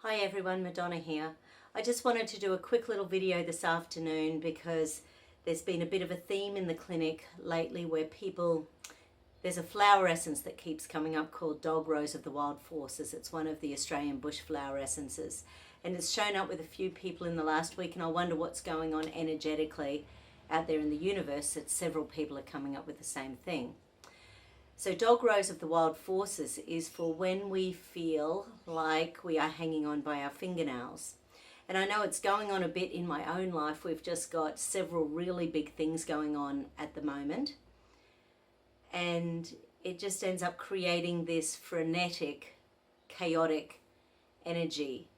Hi everyone, Madonna here. I just wanted to do a quick little video this afternoon because there's been a bit of a theme in the clinic lately where there's a flower essence that keeps coming up called Dog Rose of the Wild Forces. It's one of the Australian bush flower essences and it's shown up with a few people in the last week, and I wonder what's going on energetically out there in the universe that several people are coming up with the same thing. So Dog Rose of the Wild Forces is for when we feel like we are hanging on by our fingernails. And I know it's going on a bit in my own life. We've just got several really big things going on at the moment. And it just ends up creating this frenetic, chaotic energy.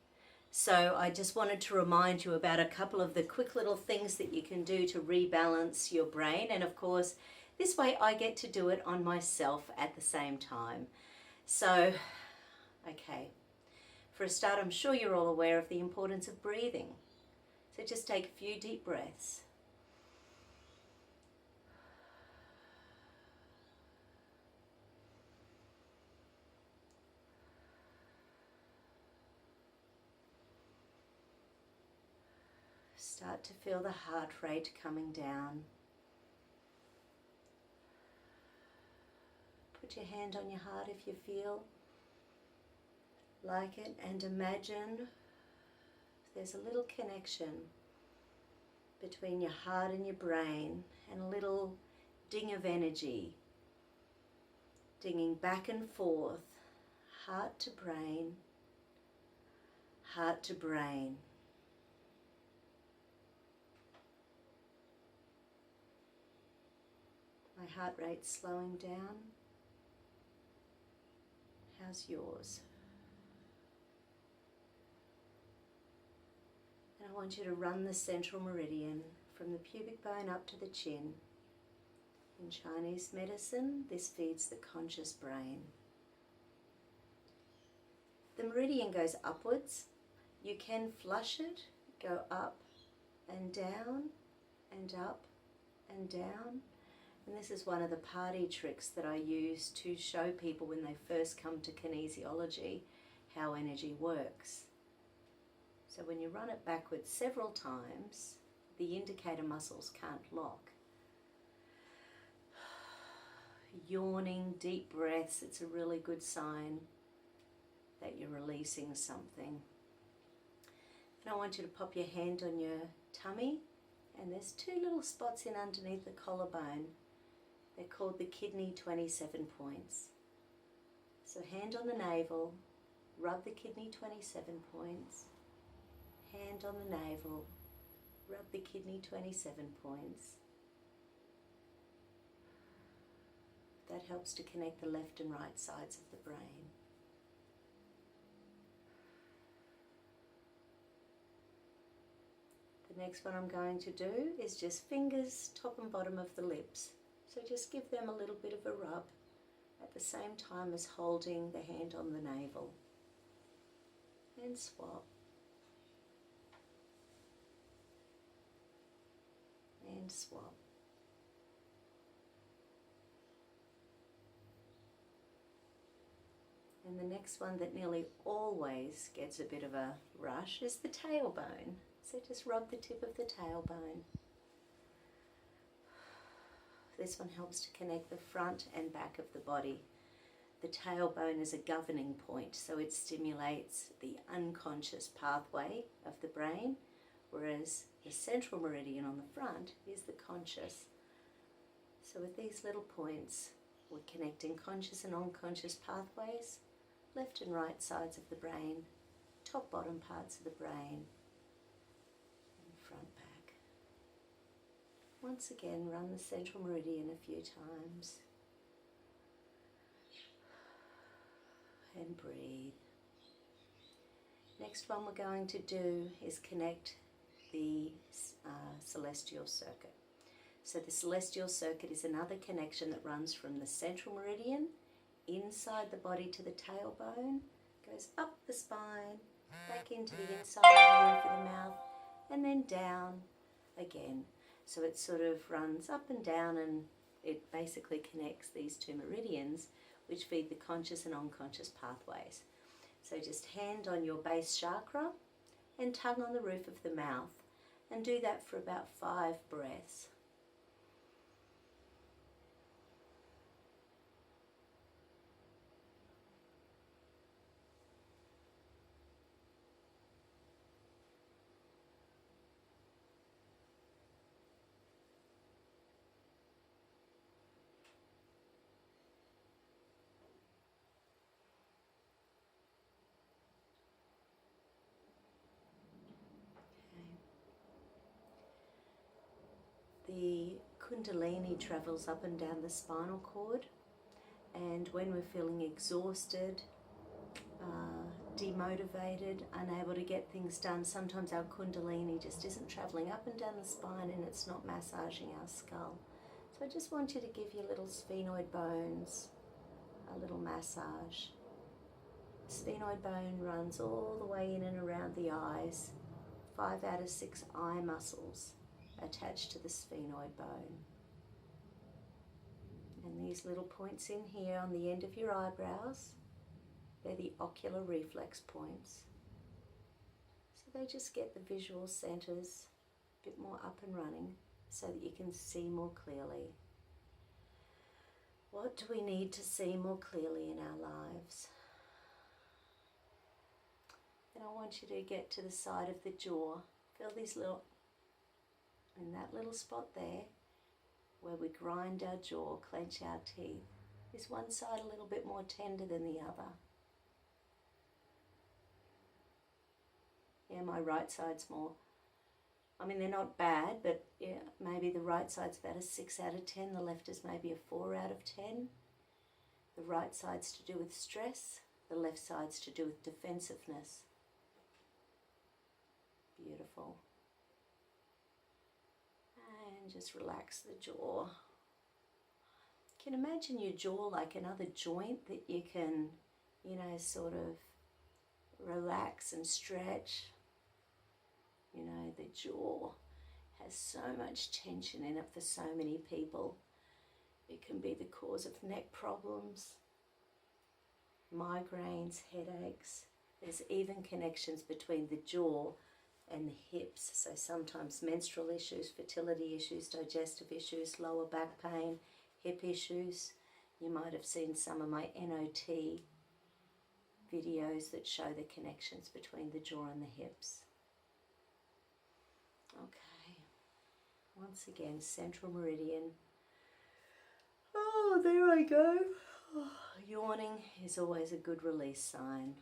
So I just wanted to remind you about a couple of the quick little things that you can do to rebalance your brain. And of course, this way I get to do it on myself at the same time. So, okay. For a start, I'm sure you're all aware of the importance of breathing. So just take a few deep breaths. Start to feel the heart rate coming down. Put your hand on your heart if you feel like it, and imagine there's a little connection between your heart and your brain, and a little ding of energy dinging back and forth, heart to brain, heart to brain. My heart rate's slowing down. How's yours? And I want you to run the central meridian from the pubic bone up to the chin. In Chinese medicine, this feeds the conscious brain. The meridian goes upwards. You can flush it, go up and down and up and down. And this is one of the party tricks that I use to show people when they first come to kinesiology how energy works. So when you run it backwards several times, the indicator muscles can't lock. Yawning, deep breaths, it's a really good sign that you're releasing something. And I want you to pop your hand on your tummy, and there's two little spots in underneath the collarbone. They're called the kidney 27 points. So hand on the navel, rub the kidney 27 points. Hand on the navel, rub the kidney 27 points. That helps to connect the left and right sides of the brain. The next one I'm going to do is just fingers top and bottom of the lips. So just give them a little bit of a rub at the same time as holding the hand on the navel. And swap. And swap. And the next one that nearly always gets a bit of a rush is the tailbone. So just rub the tip of the tailbone. This one helps to connect the front and back of the body. The tailbone is a governing point, so it stimulates the unconscious pathway of the brain, whereas the central meridian on the front is the conscious. So with these little points, we're connecting conscious and unconscious pathways, left and right sides of the brain, top, bottom parts of the brain, and front, back. Once again, run the central meridian a few times. And breathe. Next one we're going to do is connect the celestial circuit. So the celestial circuit is another connection that runs from the central meridian inside the body to the tailbone, goes up the spine, back into the inside of the roof of the mouth, and then down again. So it sort of runs up and down, and it basically connects these two meridians which feed the conscious and unconscious pathways. So just hand on your base chakra and tongue on the roof of the mouth, and do that for about 5 breaths. The Kundalini travels up and down the spinal cord, and when we're feeling exhausted, demotivated, unable to get things done, sometimes our Kundalini just isn't travelling up and down the spine and it's not massaging our skull. So I just want you to give your little sphenoid bones a little massage. The sphenoid bone runs all the way in and around the eyes, 5 out of 6 eye muscles attached to the sphenoid bone. And these little points in here on the end of your eyebrows, they're the ocular reflex points. So they just get the visual centers a bit more up and running so that you can see more clearly. What do we need to see more clearly in our lives? And I want you to get to the side of the jaw. Feel these little, in that little spot there, where we grind our jaw, clench our teeth. Is one side a little bit more tender than the other? Yeah, my right side's more, I mean, they're not bad, but yeah, maybe the right side's about a 6 out of 10, the left is maybe a 4 out of 10. The right side's to do with stress, the left side's to do with defensiveness. Beautiful. And just relax the jaw. You can imagine your jaw like another joint that you can, you know, sort of relax and stretch. You know, the jaw has so much tension in it for so many people. It can be the cause of neck problems, migraines, headaches. There's even connections between the jaw and the hips. So sometimes menstrual issues, fertility issues, digestive issues, lower back pain, hip issues. You might have seen some of my NOT videos that show the connections between the jaw and the hips. Okay, once again, central meridian. Oh, there I go. Oh, yawning is always a good release sign.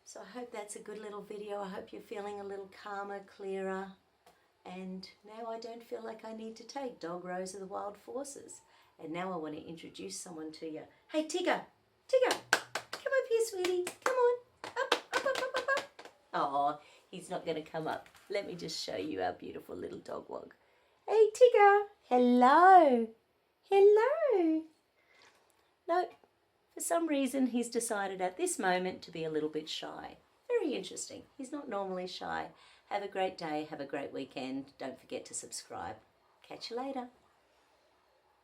So I hope that's a good little video. I hope you're feeling a little calmer, clearer. And now I don't feel like I need to take Dog Rose of the Wild Forces. And now I want to introduce someone to you. Hey, Tigger! Tigger! Come up here, sweetie. Come on. Up, up, up, up, up, up. Oh, he's not going to come up. Let me just show you our beautiful little dog wog. Hey, Tigger. Hello. Hello. No, for some reason he's decided at this moment to be a little bit shy. Very interesting. He's not normally shy. Have a great day. Have a great weekend. Don't forget to subscribe. Catch you later.